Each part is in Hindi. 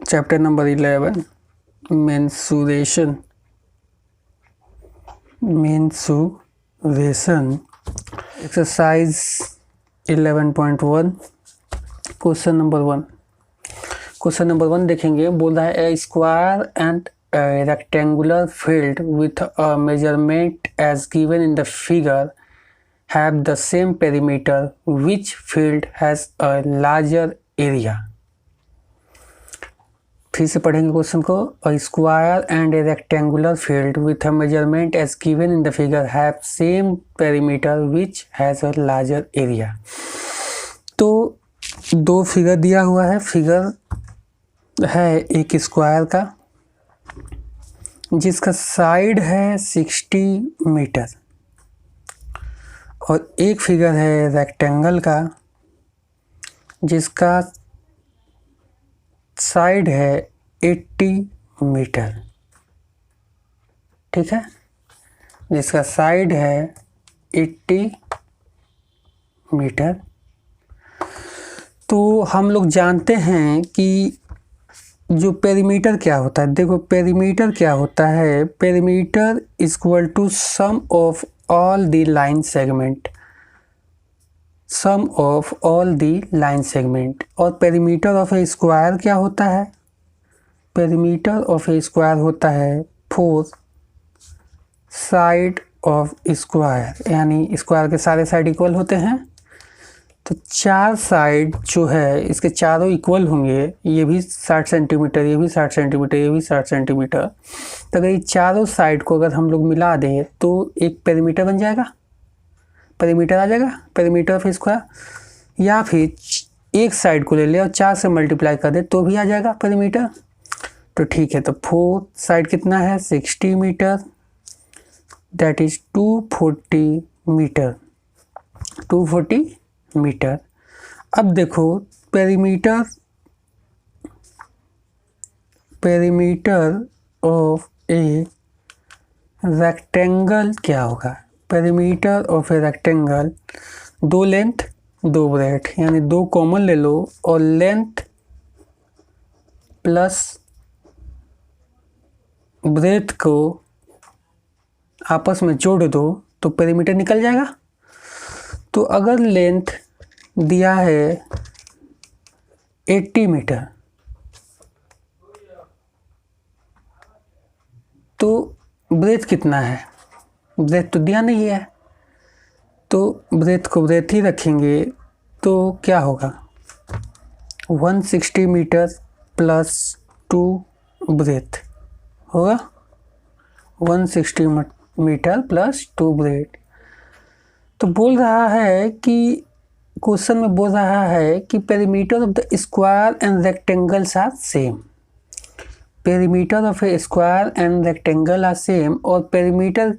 Chapter number 11 mensuration exercise 11.1 question number 1 देखेंगे। बोल रहा है a square and rectangular field with a measurement as given in the figure have the same perimeter which field has a larger area. फिर से पढ़ेंगे क्वेश्चन को। A square and a rectangular field with a measurement as given in the figure have same perimeter which has a larger area. तो दो फिगर दिया हुआ है। फिगर है एक स्क्वायर का जिसका साइड है 60 मीटर और एक फिगर है रेक्टेंगल का जिसका साइड है 80 मीटर। ठीक है, जिसका साइड है 80 मीटर। तो हम लोग जानते हैं कि जो पेरीमीटर क्या होता है। देखो पेरीमीटर क्या होता है। Perimeter equal to sum of all the line segment, sum of all the line segment. और पेरीमीटर ऑफ ए स्क्वायर क्या होता है। पेरीमीटर ऑफ ए स्क्वायर होता है 4 साइड ऑफ स्क्वायर, यानी स्क्वायर के सारे साइड इक्वल होते हैं। तो 4 साइड जो है इसके चारों इक्वल होंगे। ये भी 60 सेंटीमीटर, ये भी 60 सेंटीमीटर, ये भी 60 सेंटीमीटर। तो अगर ये चारों साइड को अगर हम लोग मिला दें तो एक पेरीमीटर बन जाएगा, पेरीमीटर आ जाएगा, पेरीमीटर ऑफ स्क्वायर। या फिर एक साइड को ले ले और 4 से मल्टीप्लाई कर दे तो भी आ जाएगा पेरीमीटर। तो ठीक है, तो 4 साइड कितना है 60 metre, that is 240 metre, 240 metre. अब देखो पेरीमीटर ऑफ ए रेक्टेंगल क्या होगा। Perimeter of a rectangle, 2 length 2 breadth, यानी 2 कॉमन ले लो और लेंथ प्लस ब्रेथ को आपस में जोड़ दो तो पेरीमीटर निकल जाएगा। तो अगर लेंथ दिया है 80 मीटर तो ब्रेथ कितना है। ब्रेथ तो दिया नहीं है, तो ब्रेथ को ब्रेथ ही रखेंगे। तो क्या होगा 160 मीटर प्लस 2 ब्रेथ होगा, 160 मीटर प्लस 2 ब्रेथ। तो बोल रहा है कि क्वेश्चन में बोल रहा है कि perimeter of the square and rectangles are same. Perimeter of a square and rectangle are same. और पेरीमीटर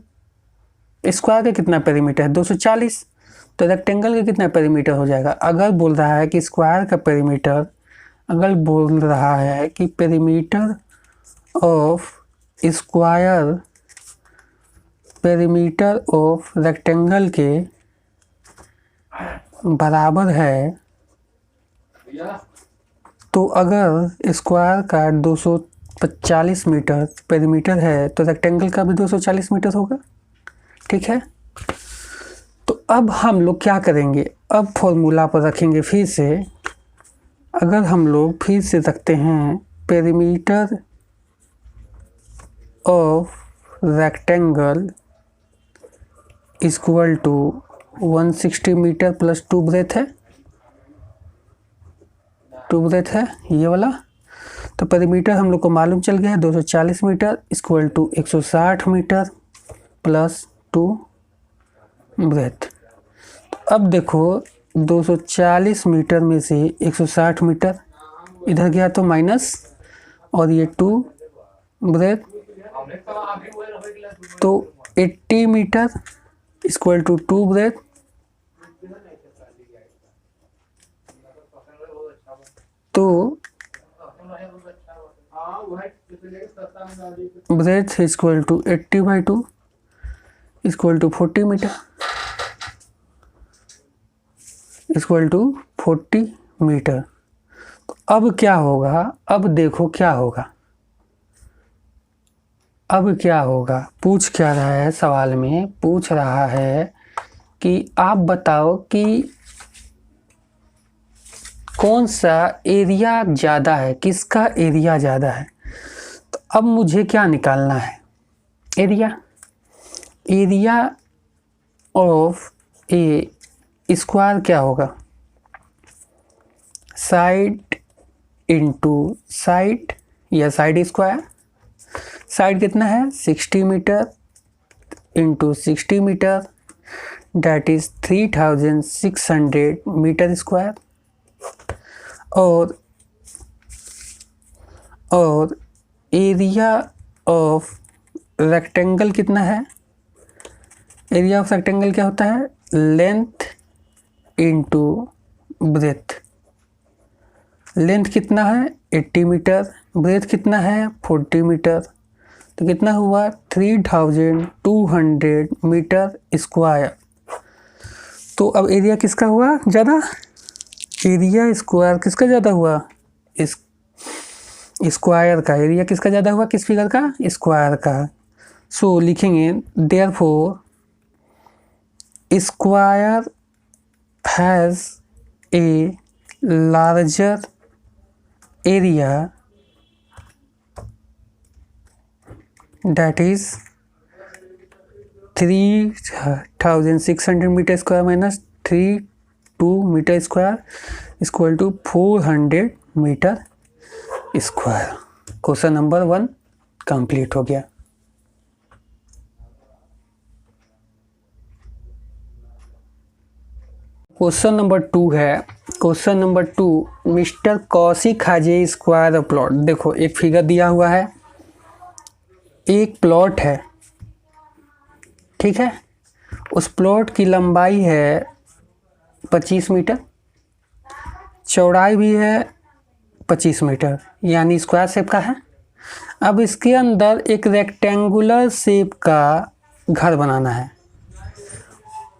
स्क्वायर का कितना पेरीमीटर है 240, तो रेक्टेंगल का कितना पेरीमीटर हो जाएगा। अगर बोल रहा है कि स्क्वायर का पेरीमीटर, अगर बोल रहा है कि perimeter of square perimeter of rectangle के बराबर है, तो अगर स्क्वायर का 240 मीटर पेरीमीटर है तो रेक्टेंगल का भी 240 मीटर होगा। ठीक है, तो अब हम लोग क्या करेंगे, अब फॉर्मूला पर रखेंगे फिर से। अगर हम लोग फिर से रखते हैं perimeter of rectangle equal to 160 metre plus 2 breadth है, 2 ब्रेथ है ये वाला। तो पेरीमीटर हम लोग को मालूम चल गया है 240 metre equal to 160 metre plus 2 breadth. अब देखो 240 मीटर में से 160 मीटर इधर गया तो माइनस, और ये 2 ब्रेथ, तो 80 मीटर इक्वल टू 2 ब्रेथ। तो breadth equal to 80/2 equal to 40 metre, equal to 40 metre. अब क्या होगा, अब देखो क्या होगा, अब क्या होगा। पूछ क्या रहा है सवाल में, पूछ रहा है कि आप बताओ कि कौन सा एरिया ज़्यादा है, किसका एरिया ज़्यादा है। तो अब मुझे क्या निकालना है, area. Area of a square क्या होगा, साइड इंटू साइड या साइड स्क्वायर। साइड कितना है 60 metre into 60 metre, that is 3600 metre square. और एरिया ऑफ रेक्टेंगल कितना है, एरिया ऑफ रेक्टेंगल क्या होता है, लेंथ इंटू ब्रेथ। लेंथ कितना है 80 मीटर, ब्रेथ कितना है 40 मीटर, तो कितना हुआ 3200 मीटर स्क्वायर। तो अब एरिया किसका हुआ ज़्यादा, एरिया स्क्वायर किसका ज़्यादा हुआ, इस स्क्वायर का। एरिया किसका ज़्यादा हुआ, किस फिगर का, स्क्वायर का। सो लिखेंगे therefore square has a larger area, that is 3600 metre square minus 32 metre square equal to 400 metre square. Question number 1 complete हो गया। क्वेश्चन नंबर 2 है, question number 2, mister Kaushik has a square plot. देखो एक फिगर दिया हुआ है, एक प्लॉट है, ठीक है। उस प्लॉट की लंबाई है 25 मीटर, चौड़ाई भी है 25 मीटर, यानी स्क्वायर शेप का है। अब इसके अंदर एक रेक्टेंगुलर शेप का घर बनाना है,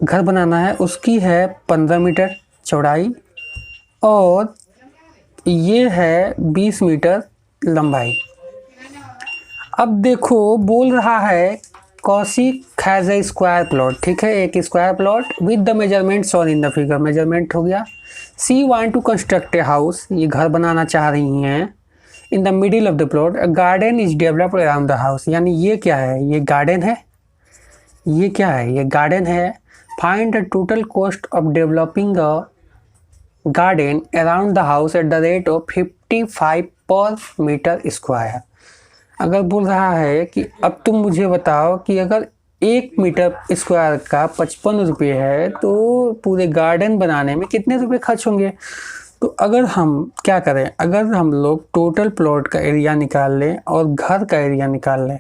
घर बनाना है, उसकी है 15 मीटर चौड़ाई और ये है 20 मीटर लंबाई। अब देखो बोल रहा है Kaushik has a square plot, ठीक है, एक square plot with the measurement shown in the figure. Measurement हो गया। She want to construct a house, ये घर बनाना चाह रही हैं। In the middle of the plot a garden is developed around the house, यानी ये क्या है, ये गार्डन है, ये क्या है, ये गार्डन है। Find the total cost of developing a garden around the house at the rate of 55 per metre square. अगर बोल रहा है कि अब तुम मुझे बताओ कि अगर 1 मीटर स्क्वायर का 55 रुपये है तो पूरे गार्डन बनाने में कितने रुपए खर्च होंगे। तो अगर हम क्या करें, अगर हम लोग टोटल प्लॉट का एरिया निकाल लें और घर का एरिया निकाल लें,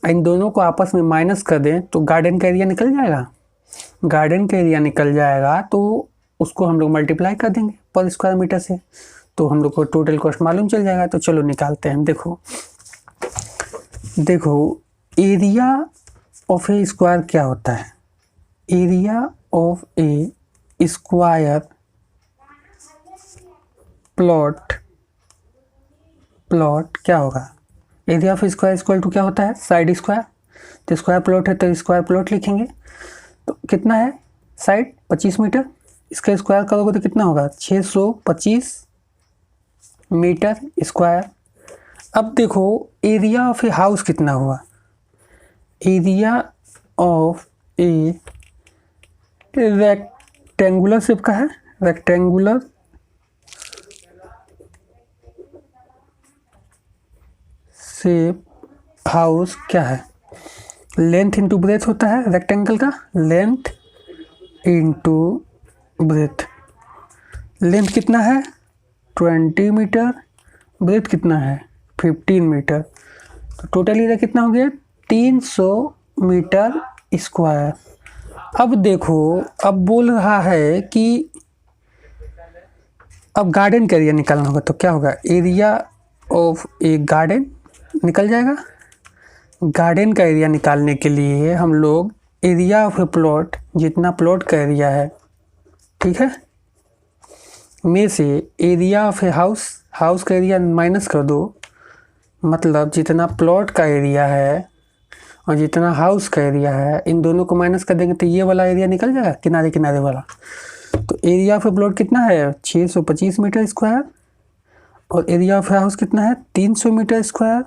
इन दोनों को आपस में माइनस कर दें तो गार्डन का एरिया निकल जाएगा। गार्डन का एरिया निकल जाएगा तो उसको हम लोग मल्टीप्लाई कर देंगे पर स्क्वायर मीटर से, तो हम लोग को टोटल कॉस्ट मालूम चल जाएगा। तो चलो निकालते हैं। देखो एरिया ऑफ ए स्क्वायर क्या होता है, area of a square plot क्या होगा, area of square equal to क्या होता है, साइड स्क्वायर। तो स्क्वायर प्लॉट है तो स्क्वायर प्लॉट लिखेंगे। तो कितना है साइड 25 मीटर, इसका स्क्वायर करोगे तो कितना होगा 625 मीटर स्क्वायर। अब देखो एरिया ऑफ ए हाउस कितना हुआ, area of A rectangular shape का है, रेक्टेंगुलर शेप हाउस क्या है, लेंथ इंटू ब्रेथ होता है रेक्टेंगल का, लेंथ इंटू ब्रेथ। लेंथ कितना है 20 मीटर, ब्रेथ कितना है 15 मीटर, तो टोटल एरिया कितना हो गया 300 मीटर स्क्वायर। अब देखो अब बोल रहा है कि अब गार्डन का एरिया निकालना होगा, तो क्या होगा एरिया ऑफ ए गार्डन निकल जाएगा। गार्डन का एरिया निकालने के लिए हम लोग एरिया ऑफ ए प्लॉट, जितना प्लॉट का एरिया है, ठीक है, में से area of a house house का एरिया माइनस कर दो, मतलब जितना प्लॉट का एरिया है और जितना हाउस का एरिया है, इन दोनों को माइनस कर देंगे तो ये वाला एरिया निकल जाएगा, किनारे किनारे वाला। तो एरिया ऑफ ए प्लॉट कितना है 625 मीटर स्क्वायर, और एरिया ऑफ हाउस कितना है 300 मीटर स्क्वायर।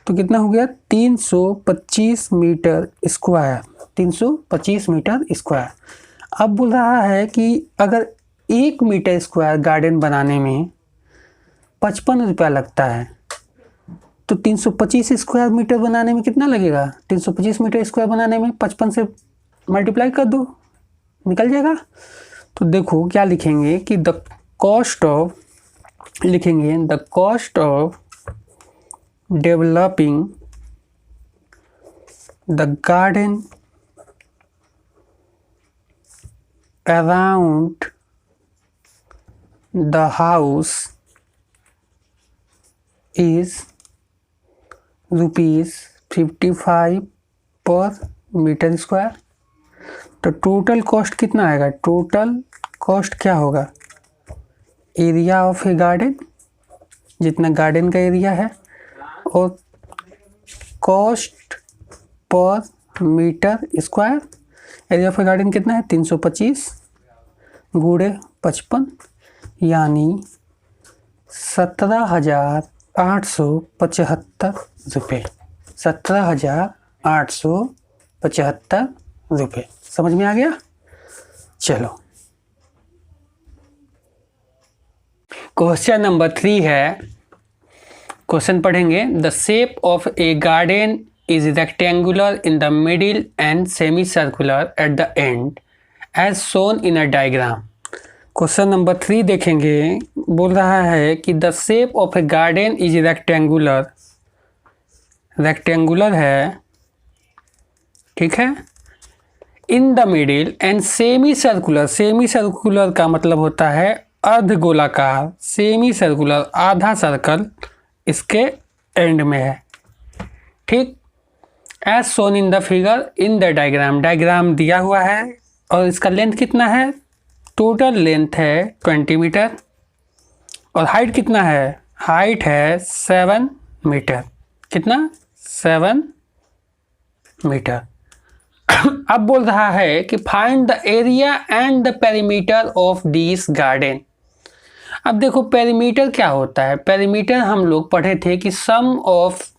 तो कितना हो गया 325 मीटर स्क्वायर, 325 मीटर स्क्वायर। अब बोल रहा है कि अगर 1 मीटर स्क्वायर गार्डन बनाने में 55 रुपया लगता है, तो 325 स्क्वायर मीटर बनाने में कितना लगेगा, 325 मीटर स्क्वायर बनाने में 55 से मल्टीप्लाई कर दो, निकल जाएगा। तो देखो क्या लिखेंगे कि द कॉस्ट ऑफ, लिखेंगे the cost of developing the garden around the house is ₹55 per metre square. तो टोटल कॉस्ट कितना आएगा, टोटल कॉस्ट क्या होगा, एरिया ऑफ ए गार्डन, जितना गार्डन का एरिया है, और cost per metre square. Area of a garden कितना है 325 गुणे 55, यानी 17,875 रुपये, 17,875 रुपये। समझ में आ गया। चलो क्वेश्चन नंबर 3 है, क्वेश्चन पढ़ेंगे। The shape of a garden is rectangular in the middle and semi circular at the end as shown in a diagram. Question number 3 देखेंगे। बोल रहा है कि the shape of a garden is rectangular, rectangular है, ठीक है, in the middle and semi circular, semi circular का मतलब होता है अर्ध गोलाकार, सेमी सर्कुलर आधा सर्कल इसके एंड में है, ठीक। As shown in the figure in the diagram, diagram दिया हुआ है, और इसका लेंथ कितना है, टोटल लेंथ है 20 मीटर, और हाइट कितना है, हाइट है 7 मीटर, कितना 7 मीटर। अब बोल रहा है कि find the area and the perimeter of this garden. अब देखो पेरीमीटर क्या होता है, पेरीमीटर हम लोग पढ़े थे कि सम ऑफ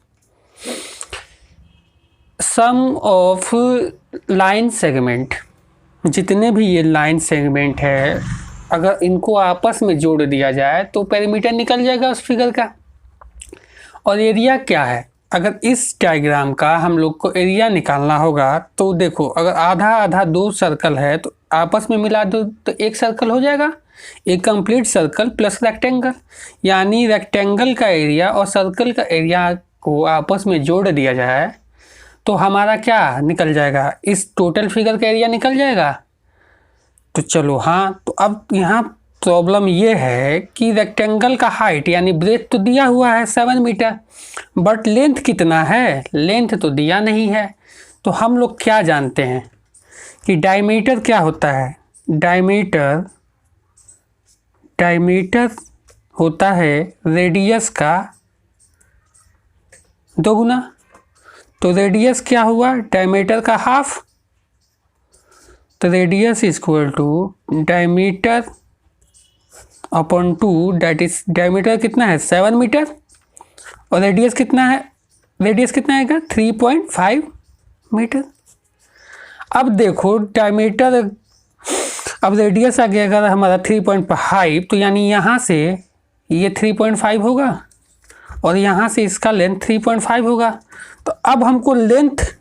लाइन सेगमेंट, जितने भी ये लाइन सेगमेंट है अगर इनको आपस में जोड़ दिया जाए तो पेरीमीटर निकल जाएगा उस फिगर का। और एरिया क्या है, अगर इस डायग्राम का हम लोग को एरिया निकालना होगा तो देखो अगर आधा आधा 2 सर्कल है तो आपस में मिला दो तो एक सर्कल हो जाएगा, एक कंप्लीट सर्कल प्लस रेक्टेंगल, यानी रेक्टेंगल का एरिया और सर्कल का एरिया को आपस में जोड़ दिया जाए तो हमारा क्या निकल जाएगा, इस टोटल फिगर का एरिया निकल जाएगा। तो चलो हाँ, तो अब यहाँ प्रॉब्लम ये है कि रेक्टेंगल का हाइट यानी ब्रेथ तो दिया हुआ है 7 मीटर, बट लेंथ कितना है, लेंथ तो दिया नहीं है। तो हम लोग क्या जानते हैं कि डायमीटर क्या होता है, डायमीटर होता है रेडियस का दोगुना। तो रेडियस क्या हुआ, डायमीटर का हाफ, तो radius is equal to diameter upon 2, that is diameter कितना है 7 मीटर और रेडियस कितना है, रेडियस कितना आएगा 3.5 मीटर। अब देखो डायमीटर, अब रेडियस आ गया अगर हमारा 3.5, तो यानी यहाँ से ये 3.5 होगा और यहाँ से इसका लेंथ 3.5 होगा। तो अब हमको लेंथ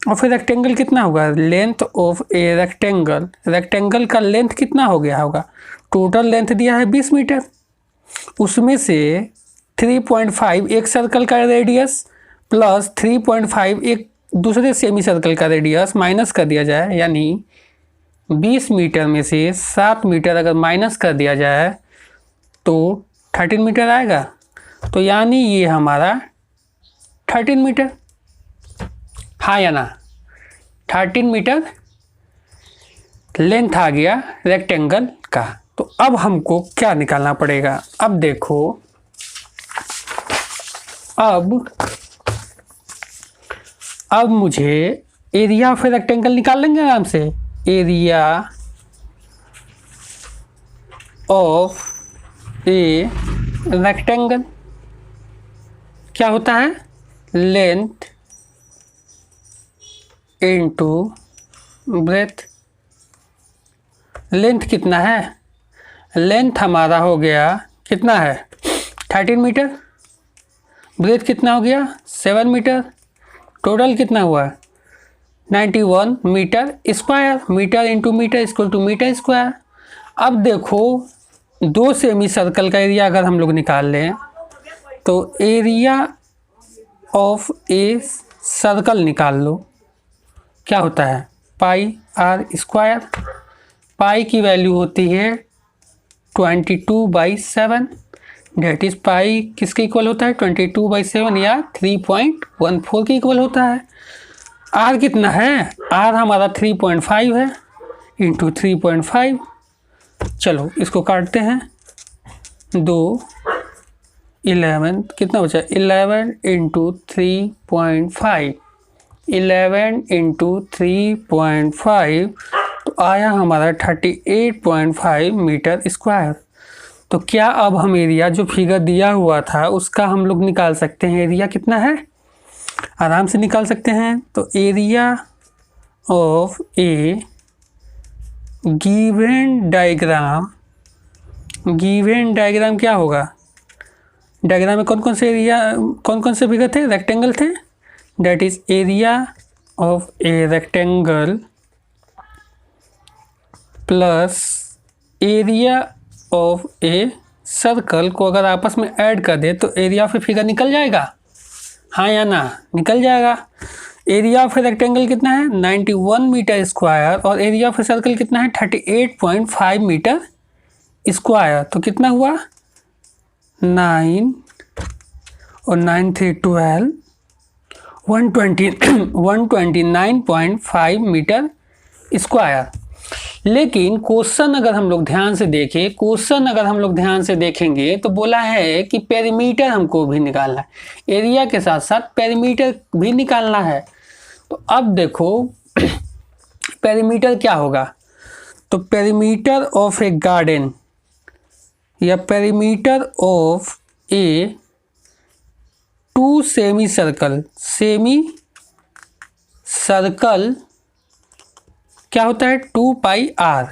ऑफ ए रेक्टेंगल कितना होगा, length of a rectangle, rectangle का लेंथ कितना हो गया होगा, टोटल लेंथ दिया है 20 मीटर, उसमें से 3.5 एक सर्कल का रेडियस प्लस 3.5 एक दूसरे सेमी सर्कल का रेडियस माइनस कर दिया जाए, यानी 20 मीटर में से 7 मीटर अगर माइनस कर दिया जाए तो 13 मीटर आएगा। तो यानी ये हमारा 13 मीटर, हाँ या ना, 13 मीटर लेंथ आ गया रेक्टेंगल का। तो अब हमको क्या निकालना पड़ेगा? अब देखो, अब मुझे एरिया ऑफ ए रेक्टेंगल निकाल लेंगे आराम से। एरिया ऑफ ए रेक्टेंगल क्या होता है? Length into breadth. लेंथ कितना है? लेंथ हमारा हो गया, कितना है? 13 मीटर। ब्रेथ कितना हो गया? 7 मीटर। टोटल कितना हुआ? 91 metre square. Metre into metre equal to metre square. अब देखो, 2 सेमी सर्कल का एरिया अगर हम लोग निकाल लें तो एरिया ऑफ ए सर्कल निकाल लो। क्या होता है? पाई आर स्क्वायर। पाई की वैल्यू होती है 22/7। डेट इज पाई किसके इक्वल होता है? 22/7 या 3.14 के इक्वल होता है। आर कितना है? आर हमारा 3.5 है, इंटू 3.5। चलो इसको काटते हैं। 2 11 कितना बचा? 11 इंटू 3.5। 11 इंटू 3.5 तो आया हमारा 38.5 मीटर स्क्वायर। तो क्या अब हम एरिया जो फिगर दिया हुआ था उसका हम लोग निकाल सकते हैं? एरिया कितना है? आराम से निकाल सकते हैं। तो area of a given diagram क्या होगा? डायग्राम में कौन कौन से फिगर थे? रेक्टेंगल थे। That is area of a rectangle plus area of a circle को अगर आपस में ऐड कर दे तो एरिया ऑफ ए फिगर निकल जाएगा। हाँ या ना? निकल जाएगा। एरिया ऑफ ए रेक्टेंगल कितना है? 91 मीटर स्क्वायर और एरिया ऑफ ए सर्कल कितना है? 38.5 मीटर स्क्वायर। तो कितना हुआ? 9 और 9 3 12 129.5 मीटर स्क्वायर। लेकिन क्वेश्चन अगर हम लोग ध्यान से देखेंगे तो बोला है कि पेरीमीटर हमको भी निकालना है, एरिया के साथ साथ पेरीमीटर भी निकालना है। तो अब देखो पेरीमीटर क्या होगा? तो पेरीमीटर ऑफ ए गार्डन या perimeter of A 2 semi circle क्या होता है? 2πr।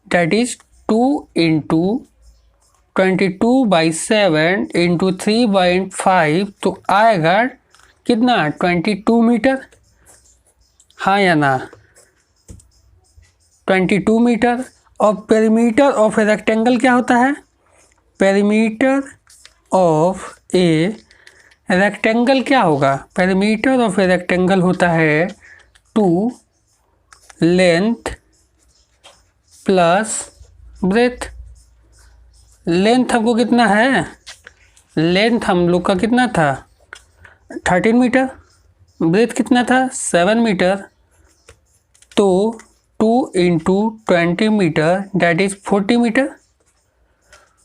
Date is 2 into 22/7 into 3/5 तो आएगा कितना? 22 मीटर। हाँ या ना? 22 मीटर। और पेरीमीटर ऑफ ए रेक्टेंगल क्या होता है? पेरीमीटर ऑफ ए रेक्टेंगल क्या होगा? पेरीमीटर ऑफ ए रेक्टेंगल होता है 2 लेंथ प्लस ब्रेथ। लेंथ हमको कितना है? लेंथ हम लोग का कितना था? 13 मीटर। ब्रेथ कितना था? 7 मीटर। तो 2 into 20 metre that is 40 metre.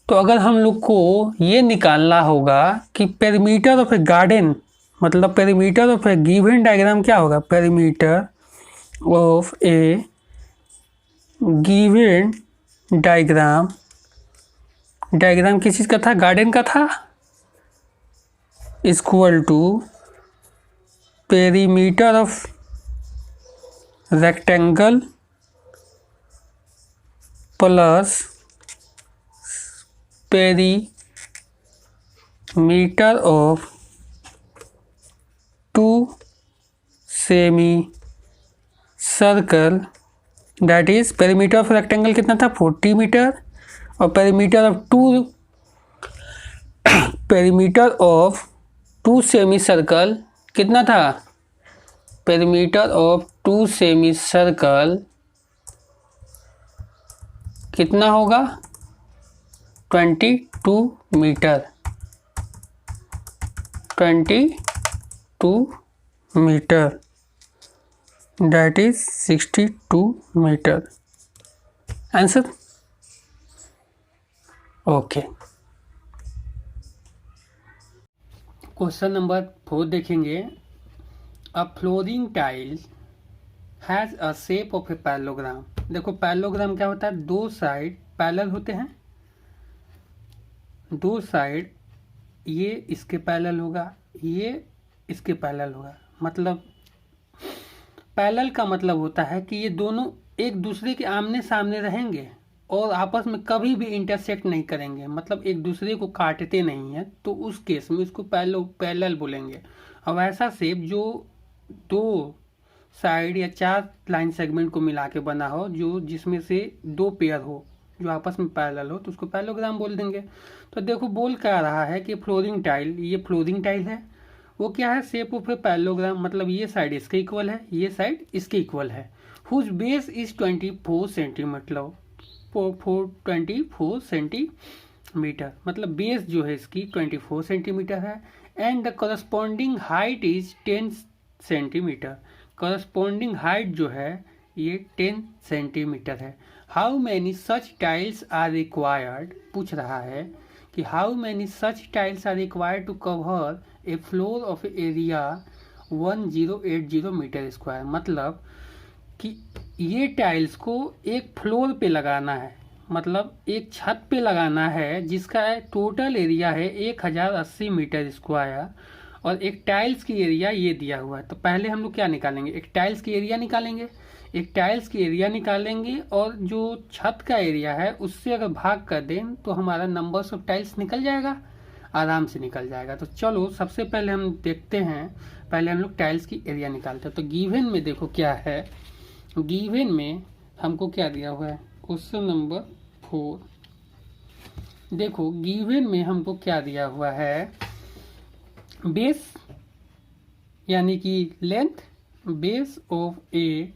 तो अगर हम लोग को ये निकालना होगा कि पेरीमीटर ऑफ ए गार्डन मतलब perimeter of a given diagram क्या होगा? Perimeter of a given diagram किस चीज़ का था? गार्डन का था। Equal to perimeter of rectangle plus perimeter of 2 semi circle. That is perimeter of rectangle कितना था? 40 मीटर। और पेरीमीटर ऑफ 2 सेमी सर्कल कितना था? पेरीमीटर ऑफ 2 सेमी सर्कल कितना होगा? 22 metre. 22 metre that is 62 metre. Answer okay, question number 4 देखेंगे। A flooring tile has a shape of a parallelogram. देखो पैरेललोग्राम क्या होता है, दो साइड पैरेलल होते हैं, दो साइड ये इसके पैरेलल होगा, ये इसके पैरेलल होगा। मतलब पैरेलल का मतलब होता है कि ये दोनों एक दूसरे के आमने सामने रहेंगे और आपस में कभी भी इंटरसेक्ट नहीं करेंगे, मतलब एक दूसरे को काटते नहीं है, तो उस केस में इसको पैरेलल बोलेंगे। अब ऐसा शेप जो दो साइड या चार लाइन सेगमेंट को मिला के बना हो, जो जिसमें से दो पेयर हो जो आपस में पैरेलल हो, तो उसको पैरेललोग्राम बोल देंगे। तो देखो बोल क्या रहा है कि फ्लोरिंग टाइल, ये फ्लोरिंग टाइल है, वो क्या है, शेप ऑफ ए पैरेललोग्राम, मतलब ये साइड इसके इक्वल है, ये साइड इसके इक्वल है। Whose base is 24 centimetre, 24 centimetre, मतलब बेस जो है इसकी 24 सेंटीमीटर है। And the corresponding height is 10 centimetre, corresponding height जो है ये 10 सेंटीमीटर है। How many such tiles are required, पूछ रहा है कि how many such tiles are required to cover a floor of area 1080 metre square, मतलब कि ये टाइल्स को एक फ्लोर पे लगाना है, मतलब एक छत पे लगाना है जिसका टोटल एरिया है 1080 मीटर स्क्वायर, और एक टाइल्स की एरिया ये दिया हुआ है। तो पहले हम लोग क्या निकालेंगे, एक टाइल्स की एरिया निकालेंगे, एक टाइल्स की एरिया निकालेंगे, और जो छत का एरिया है उससे अगर भाग कर दें तो हमारा नंबर्स ऑफ टाइल्स निकल जाएगा, आराम से निकल जाएगा। तो चलो सबसे पहले हम देखते हैं, पहले हम लोग टाइल्स की एरिया निकालते हैं। तो गिवन में देखो क्या है, गिवन में हमको क्या दिया हुआ है, क्वेश्चन नंबर 4 देखो गिवन में हमको क्या दिया हुआ है, बेस यानी कि length, base of a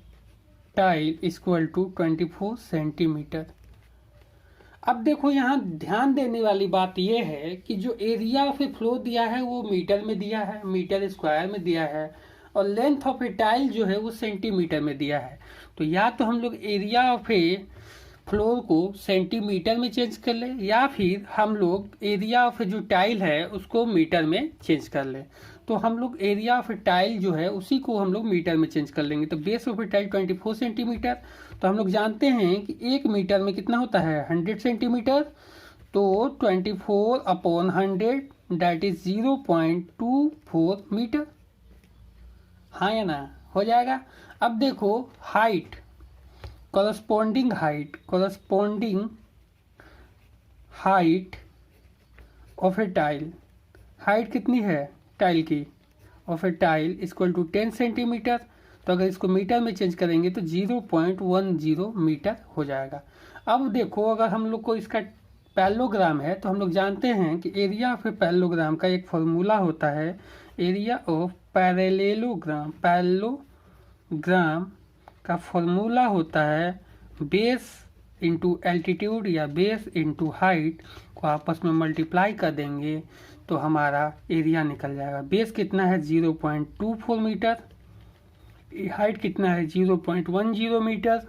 tile equal to 24 centimetre. अब देखो यहाँ ध्यान देने वाली बात यह है कि जो एरिया ऑफ ए फ्लोर दिया है वो मीटर में दिया है, मीटर स्क्वायर में दिया है, और लेंथ ऑफ ए टाइल जो है वो सेंटीमीटर में दिया है। तो या तो हम लोग एरिया ऑफ ए फ्लोर को सेंटीमीटर में चेंज कर ले, या फिर हम लोग एरिया ऑफ जो टाइल है उसको मीटर में चेंज कर ले। तो हम लोग एरिया ऑफ टाइल जो है उसी को हम लोग मीटर में चेंज कर लेंगे। तो बेस ऑफ टाइल 24 सेंटीमीटर, तो हम लोग जानते हैं कि एक मीटर में कितना होता है 100 सेंटीमीटर, तो 24/100 दैट इज 0.24 मीटर, हाँ या ना, हो जाएगा। अब देखो height, corresponding height of a tile, height कितनी है टाइल की of a tile equal to 10 centimetre. तो अगर इसको मीटर में चेंज करेंगे तो 0.10 मीटर हो जाएगा। अब देखो अगर हम लोग को इसका पैरेललोग्राम है तो हम लोग जानते हैं कि एरिया ऑफ ए पैरेललोग्राम का एक फॉर्मूला होता है, एरिया ऑफ पैरेललोग्राम, पैरेललोग्राम का फॉर्मूला होता है बेस इंटू एल्टीट्यूड या बेस इंटू हाइट को आपस में मल्टीप्लाई कर देंगे तो हमारा एरिया निकल जाएगा। बेस कितना है 0.24 मीटर, हाइट कितना है 0.10 मीटर,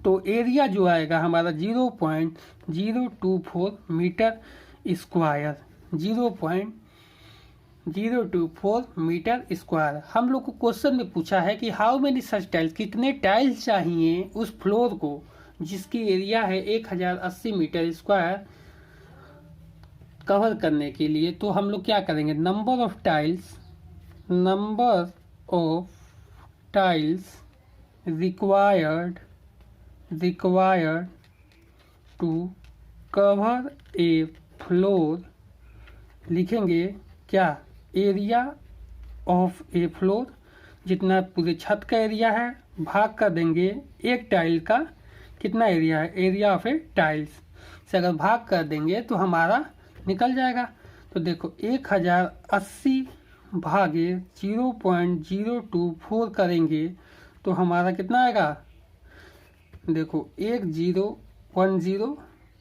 तो एरिया जो आएगा हमारा 0.024 मीटर स्क्वायर, 0.024 मीटर स्क्वायर। हम लोग को क्वेश्चन में पूछा है कि हाउ मेनी सच टाइल्स, कितने टाइल्स चाहिए उस फ्लोर को जिसकी एरिया है 1080 मीटर स्क्वायर कवर करने के लिए। तो हम लोग क्या करेंगे, number of tiles required to cover a floor, लिखेंगे क्या, एरिया ऑफ ए फ्लोर, जितना पूरे छत का एरिया है भाग कर देंगे एक टाइल का कितना एरिया है, एरिया ऑफ ए टाइल्स से अगर भाग कर देंगे तो हमारा निकल जाएगा। तो देखो 1080 भागे 0.024 करेंगे तो हमारा कितना आएगा, देखो 1010,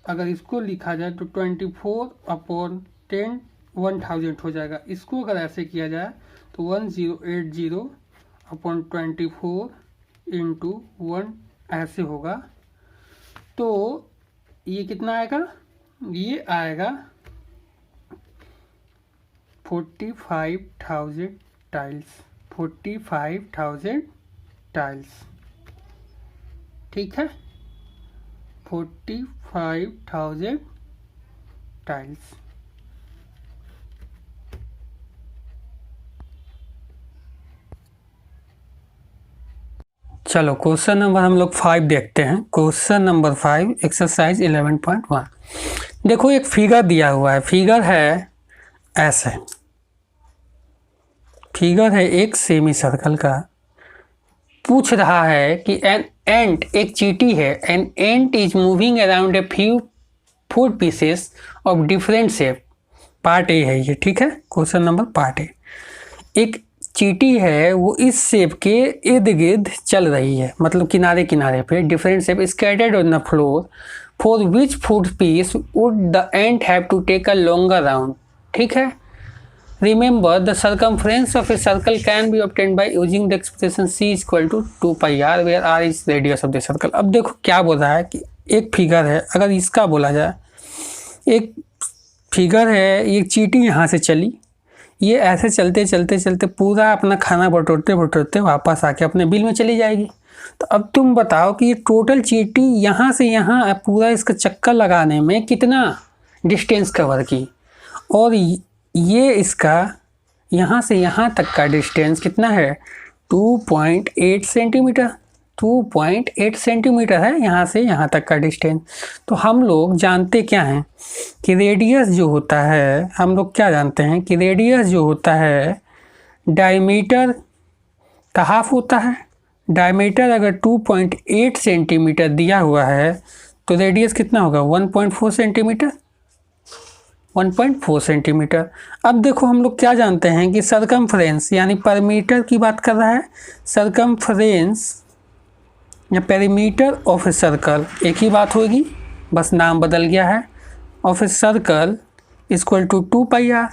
अगर इसको लिखा जाए तो 24/10 1000 हो जाएगा। इसको अगर ऐसे किया जाए तो 1080/24 इंटू 1 ऐसे होगा, तो ये कितना आएगा ये आएगा 45,000 टाइल्स, 45,000 टाइल्स, ठीक है, 45,000 टाइल्स। चलो क्वेश्चन नंबर हम लोग 5 देखते हैं। Question number 5 exercise 11.1। देखो एक फिगर दिया हुआ है, फिगर है ऐसे, फिगर है एक सेमी सर्कल का। पूछ रहा है कि एन एंट, एक चींटी है, an ant is moving around a few food pieces of different shape. Part A है ये, ठीक है, क्वेश्चन नंबर पार्ट ए। एक चींटी है, वो इस शेप के इर्द गिर्द चल रही है, मतलब किनारे किनारे पे, different shape scattered on the floor, for which food piece would the ant have to take a longer round, ठीक है। Remember the circumference of a circle can be obtained by using the expression c equal to 2πr where r is radius of the circle. अब देखो क्या बोल रहा है कि एक फिगर है, अगर इसका बोला जाए, एक फिगर है, ये चींटी यहाँ से चली, ये ऐसे चलते चलते चलते पूरा अपना खाना बटोरते बटोरते वापस आके अपने बिल में चली जाएगी। तो अब तुम बताओ कि ये टोटल चींटी यहाँ से यहाँ पूरा इसका चक्कर लगाने में कितना डिस्टेंस कवर की, और ये इसका यहाँ से यहाँ तक का डिस्टेंस कितना है, 2.8 सेंटीमीटर, 2.8 सेंटीमीटर है यहाँ से यहाँ तक का डिस्टेंस। तो हम लोग जानते क्या हैं कि रेडियस जो होता है, हम लोग क्या जानते हैं कि रेडियस जो होता है डायमीटर का हाफ होता है। डायमीटर अगर 2.8 सेंटीमीटर दिया हुआ है तो रेडियस कितना होगा, 1.4 सेंटीमीटर, 1.4 सेंटीमीटर। अब देखो हम लोग क्या जानते हैं कि सरकमफ्रेंस यानी परमीटर की बात कर रहा है, सरकमफ्रेंस या पेरीमीटर ऑफ ए सर्कल एक ही बात होगी, बस नाम बदल गया है, of a circle equal to 2πr।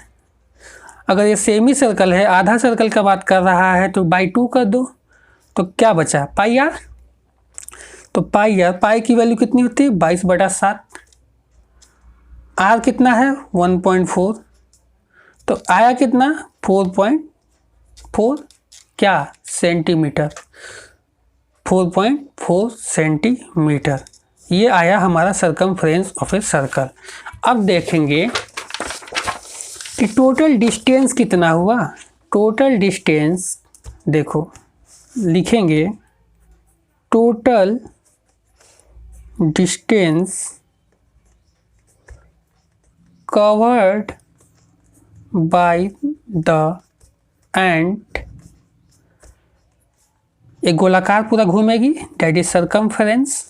अगर ये सेमी सर्कल है, आधा सर्कल का बात कर रहा है, तो बाई 2 कर दो, तो क्या बचा, πr। तो πr, पाई की वैल्यू कितनी होती है, 22/7, r कितना है 1.4, तो आया कितना 4.4 क्या सेंटीमीटर, 4.4 सेंटीमीटर, ये आया हमारा सरकमफ्रेंस ऑफ ए सर्कल। अब देखेंगे कि टोटल डिस्टेंस कितना हुआ। टोटल डिस्टेंस देखो लिखेंगे, total distance covered by the ant, एक गोलाकार पूरा घूमेगी, that is circumference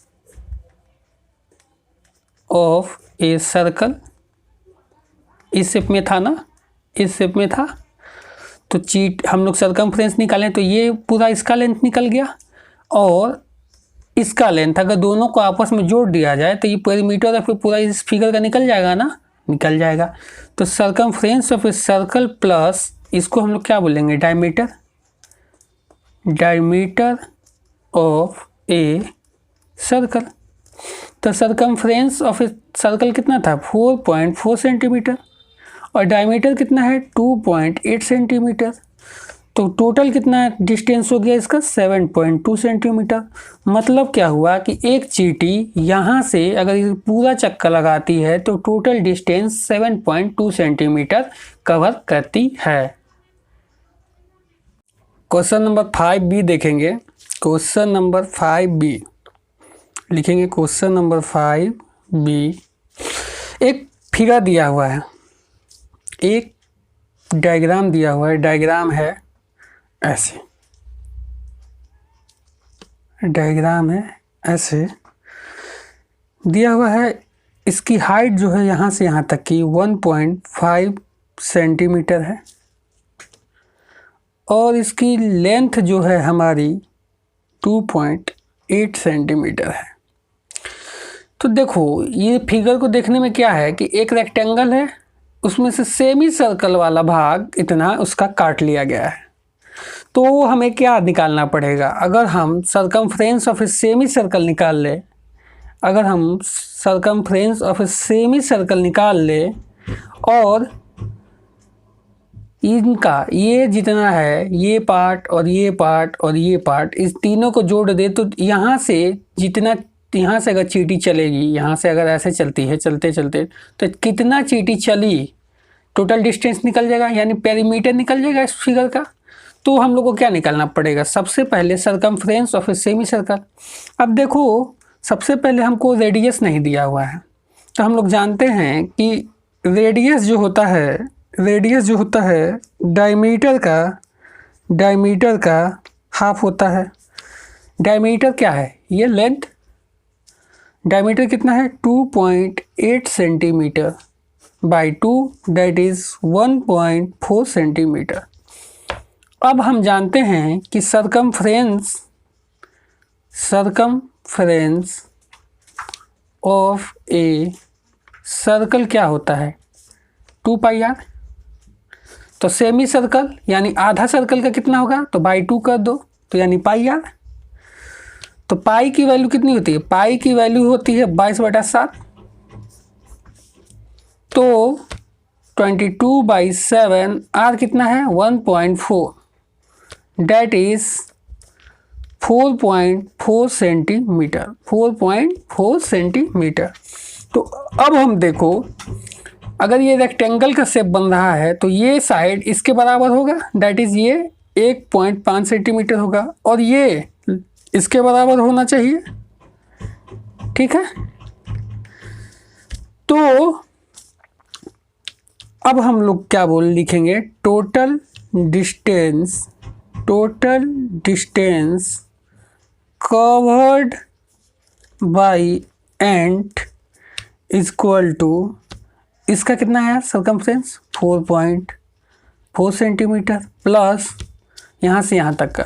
of a circle. इस शेप में था ना, इस शेप में था, तो हम लोग सर्कमफ्रेंस निकालें तो ये पूरा इसका लेंथ निकल गया और इसका लेंथ, अगर दोनों को आपस में जोड़ दिया जाए तो ये पेरीमीटर या फिर पूरा इस फिगर का निकल जाएगा ना, निकल जाएगा। तो circumference of a circle plus इसको हम लोग क्या बोलेंगे, diameter, diameter of a circle. तो सरकमफ्रेंस ऑफ ए सर्कल कितना था 4.4 सेंटीमीटर और डायमीटर कितना है 2.8 सेंटीमीटर। तो टोटल कितना डिस्टेंस हो गया इसका 7.2 सेंटीमीटर। मतलब क्या हुआ कि एक चींटी यहाँ से अगर पूरा चक्कर लगाती है तो टोटल डिस्टेंस 7.2 सेंटीमीटर कवर करती है। क्वेश्चन नंबर 5B देखेंगे। क्वेश्चन नंबर 5B लिखेंगे। क्वेश्चन नंबर 5B, एक फिगर दिया हुआ है, एक डायग्राम दिया हुआ है। डायग्राम है ऐसे, डायग्राम है ऐसे दिया हुआ है। इसकी हाइट जो है यहाँ से यहाँ तक की 1.5 सेंटीमीटर है और इसकी लेंथ जो है हमारी 2.8 सेंटीमीटर है। तो देखो ये फिगर को देखने में क्या है कि एक रेक्टेंगल है, उसमें से सेमी सर्कल वाला भाग इतना उसका काट लिया गया है। तो हमें क्या निकालना पड़ेगा, अगर हम circumference of a semi circle निकाल ले अगर हम circumference of a semi circle निकाल ले और इनका ये जितना है, ये पार्ट और ये पार्ट और ये पार्ट, इस तीनों को जोड़ दे तो यहाँ से जितना, यहाँ से अगर चींटी चलेगी, यहाँ से अगर ऐसे चलती है चलते चलते, तो कितना चींटी चली टोटल डिस्टेंस निकल जाएगा, यानी पेरीमीटर निकल जाएगा इस फिगर का। तो हम लोग को क्या निकालना पड़ेगा, सबसे पहले circumference of a semi circle. अब देखो सबसे पहले हमको रेडियस नहीं दिया हुआ है, तो हम लोग जानते हैं कि रेडियस जो होता है डायमीटर का हाफ होता है। डायमीटर क्या है, ये लेंथ, डायमीटर कितना है 2.8 centimetre by 2, that is 1.4 centimetre. अब हम जानते हैं कि सरकमफ्रेंस ऑफ ए सर्कल क्या होता है 2 पाई आर। तो सेमी सर्कल यानी आधा सर्कल का कितना होगा, तो बाई 2 कर दो, तो यानी पाई आर। तो पाई की वैल्यू कितनी होती है, पाई की वैल्यू होती है 22/7। तो 22/7, आर कितना है 1.4, डेट इज 4.4 सेंटीमीटर, 4.4 सेंटीमीटर। तो अब हम देखो, अगर ये रेक्टेंगल का शेप बन रहा है तो ये साइड इसके बराबर होगा, दैट इज ये 1.5 सेंटीमीटर होगा, और ये इसके बराबर होना चाहिए, ठीक है। तो अब हम लोग क्या लिखेंगे, total distance covered by ant equal to, इसका कितना है सरकमफ्रेंस 4.4 सेंटीमीटर, प्लस यहाँ से यहाँ तक का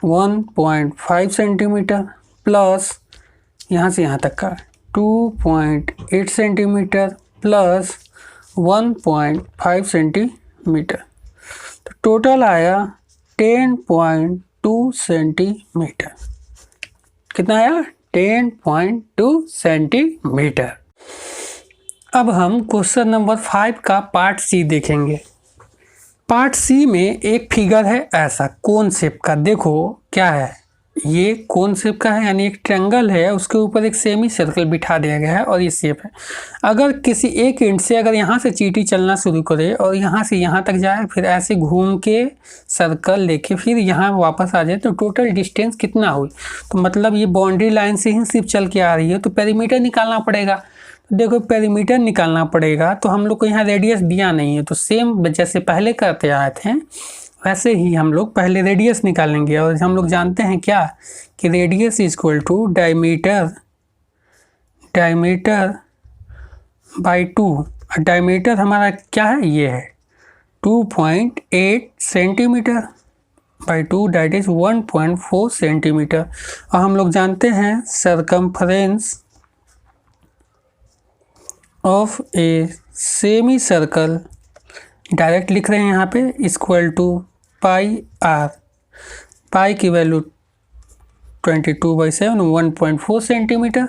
1.5 सेंटीमीटर, प्लस यहाँ से यहाँ तक का 2.8 सेंटीमीटर, प्लस 1.5 सेंटीमीटर। तो टोटल आया 10.2 सेंटीमीटर। कितना आया 10.2 सेंटीमीटर। अब हम क्वेश्चन नंबर 5 का पार्ट सी देखेंगे। पार्ट सी में एक फिगर है ऐसा कोन शेप का, देखो क्या है, ये कोन शेप का है, यानी एक ट्रायंगल है, उसके ऊपर एक सेमी सर्कल बिठा दिया गया है और ये शेप है। अगर किसी एक एंड से अगर यहाँ से चींटी चलना शुरू करे और यहाँ से यहाँ तक जाए, फिर ऐसे घूम के सर्कल लेके फिर यहाँ वापस आ जाए, तो टोटल डिस्टेंस कितना हुई। तो मतलब ये बाउंड्री लाइन से ही सिर्फ चल के आ रही है, तो पेरीमीटर निकालना पड़ेगा। तो देखो पेरीमीटर निकालना पड़ेगा, तो हम लोग को यहाँ रेडियस दिया नहीं है, तो सेम जैसे पहले करते आए थे वैसे ही हम लोग पहले रेडियस निकालेंगे। और हम लोग जानते हैं क्या कि radius is equal to diameter by 2। Diameter हमारा क्या है, ये है 2.8 centimetre by 2, that is 1.4 centimetre. और हम लोग जानते हैं circumference of a semi circle, direct लिख रहे हैं यहाँ पे, equal to pi R. Pi की value 22/7, 1.4 centimetre,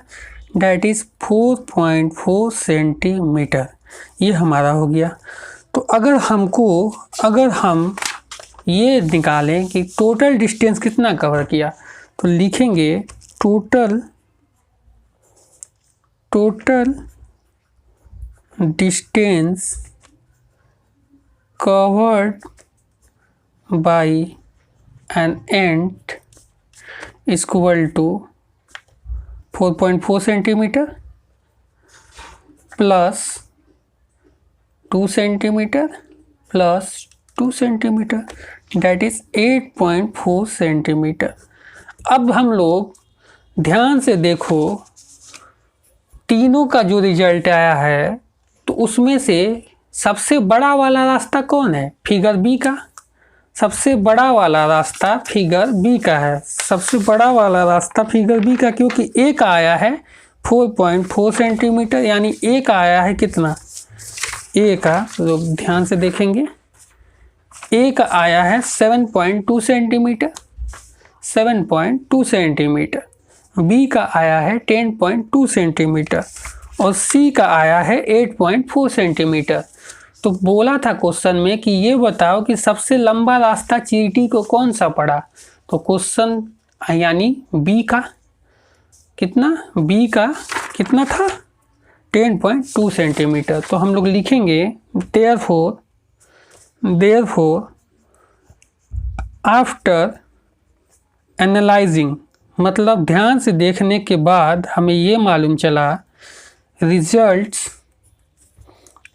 that is 4.4 centimetre. ये हमारा हो गया। तो अगर हम ये निकालें कि टोटल डिस्टेंस कितना कवर किया, तो लिखेंगे total distance covered by an ant is equal to 4.4 centimetre plus 2 centimetre plus 2 centimetre, that is 8.4 centimetre. अब हम लोग ध्यान से देखो, तीनों का जो रिजल्ट आया है, तो उसमें से सबसे बड़ा वाला रास्ता कौन है, फिगर बी का। सबसे बड़ा वाला रास्ता फिगर बी का है, सबसे बड़ा वाला रास्ता फिगर बी का, क्योंकि एक आया है 4.4 सेंटीमीटर, यानी एक आया है कितना, ए का, तो ध्यान से देखेंगे, ए का आया है 7.2 सेंटीमीटर, 7.2 सेंटीमीटर। बी का आया है 10.2 सेंटीमीटर और सी का आया है 8.4 सेंटीमीटर। तो बोला था क्वेश्चन में कि ये बताओ कि सबसे लंबा रास्ता चींटी को कौन सा पड़ा। तो क्वेश्चन यानी बी का कितना था 10.2 सेंटीमीटर। तो हम लोग लिखेंगे देयरफॉर आफ्टर एनालाइजिंग, मतलब ध्यान से देखने के बाद हमें ये मालूम चला रिजल्ट्स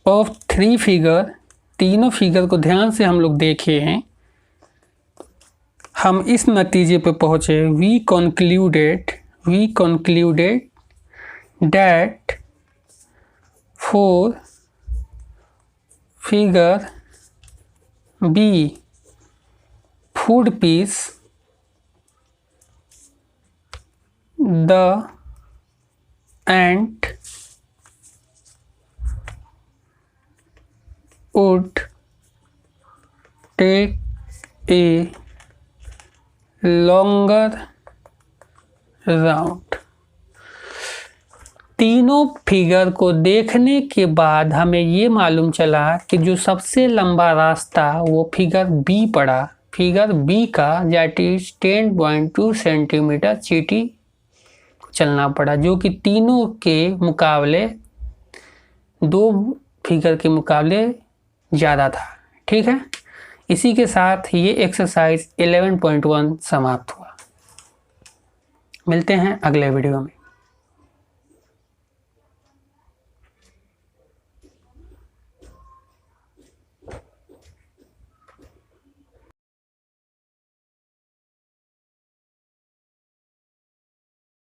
ऑफ 3 फिगर, तीनों फिगर को ध्यान से हम लोग देखे हैं, हम इस नतीजे पे पहुँचे we concluded that for figure B food piece the ant would take a longer route। तीनों फिगर को देखने के बाद हमें ये मालूम चला कि जो सबसे लंबा रास्ता वो फिगर बी पड़ा। फिगर बी का दैट इज 10.2 सेंटीमीटर चींटी चलना पड़ा, जो कि तीनों के मुकाबले, दो फिगर के मुकाबले ज़्यादा था। ठीक है, इसी के साथ ये एक्सरसाइज 11.1 समाप्त हुआ। मिलते हैं अगले वीडियो में।